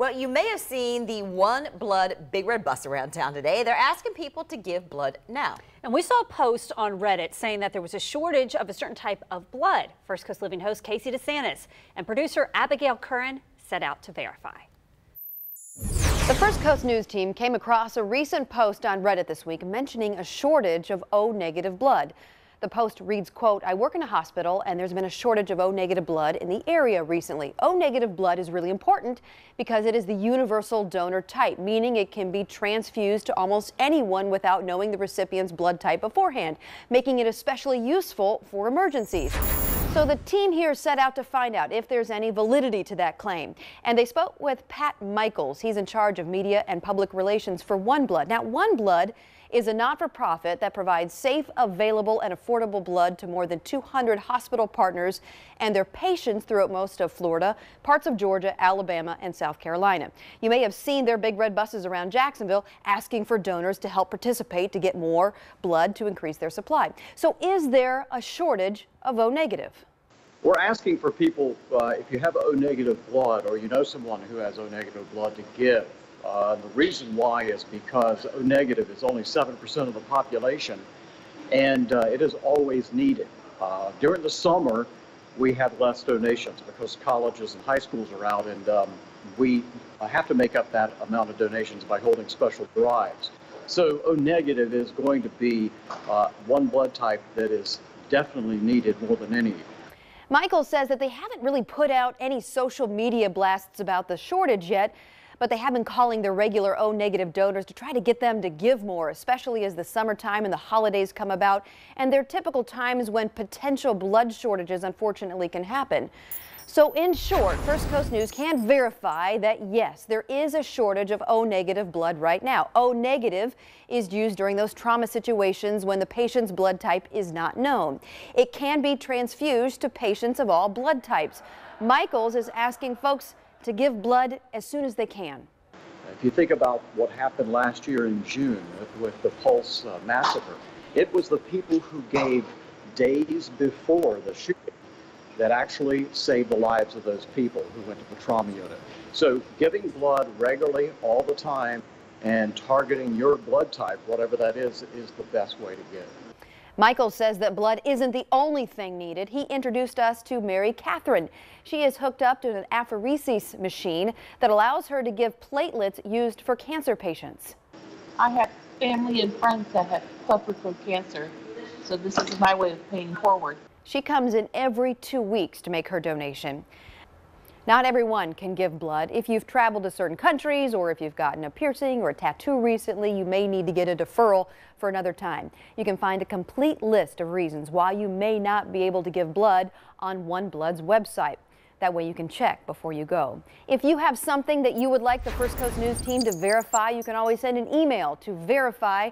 Well, you may have seen the One Blood Big Red Bus around town today. They're asking people to give blood now. And we saw a post on Reddit saying that there was a shortage of a certain type of blood. First Coast Living host Casey DeSantis and producer Abigail Curran set out to verify. The First Coast News team came across a recent post on Reddit this week mentioning a shortage of O-negative blood. The post reads, quote, "I work in a hospital and there's been a shortage of O-negative blood in the area recently. O-negative blood is really important because it is the universal donor type, meaning it can be transfused to almost anyone without knowing the recipient's blood type beforehand, making it especially useful for emergencies." So the team here set out to find out if there's any validity to that claim. And they spoke with Pat Michaels. He's in charge of media and public relations for One Blood. Now, One Blood is a not-for-profit that provides safe, available, and affordable blood to more than 200 hospital partners and their patients throughout most of Florida, parts of Georgia, Alabama, and South Carolina. You may have seen their big red buses around Jacksonville asking for donors to help participate to get more blood to increase their supply. So is there a shortage of O-negative? We're asking for people, if you have O-negative blood or you know someone who has O-negative blood, to give. The reason why is because O-negative is only 7% of the population, and it is always needed. During the summer, we have less donations because colleges and high schools are out, and we have to make up that amount of donations by holding special drives. So O-negative is going to be one blood type that is definitely needed more than any. Michael says that they haven't really put out any social media blasts about the shortage yet, but they have been calling their regular O-negative donors to try to get them to give more, especially as the summertime and the holidays come about, and they're typical times when potential blood shortages unfortunately can happen. So in short, First Coast News can verify that yes, there is a shortage of O-negative blood right now. O-negative is used during those trauma situations when the patient's blood type is not known. It can be transfused to patients of all blood types. Michaels is asking folks to give blood as soon as they can. If you think about what happened last year in June with the Pulse massacre, it was the people who gave days before the shooting that actually saved the lives of those people who went to the trauma unit. So giving blood regularly all the time and targeting your blood type, whatever that is the best way to give. Michael says that blood isn't the only thing needed. He introduced us to Mary Catherine. She is hooked up to an apheresis machine that allows her to give platelets used for cancer patients. I have family and friends that have suffered from cancer, so this is my way of paying forward. She comes in every 2 weeks to make her donation. Not everyone can give blood. If you've traveled to certain countries or if you've gotten a piercing or a tattoo recently, you may need to get a deferral for another time. You can find a complete list of reasons why you may not be able to give blood on One Blood's website. That way you can check before you go. If you have something that you would like the First Coast News team to verify, you can always send an email to verify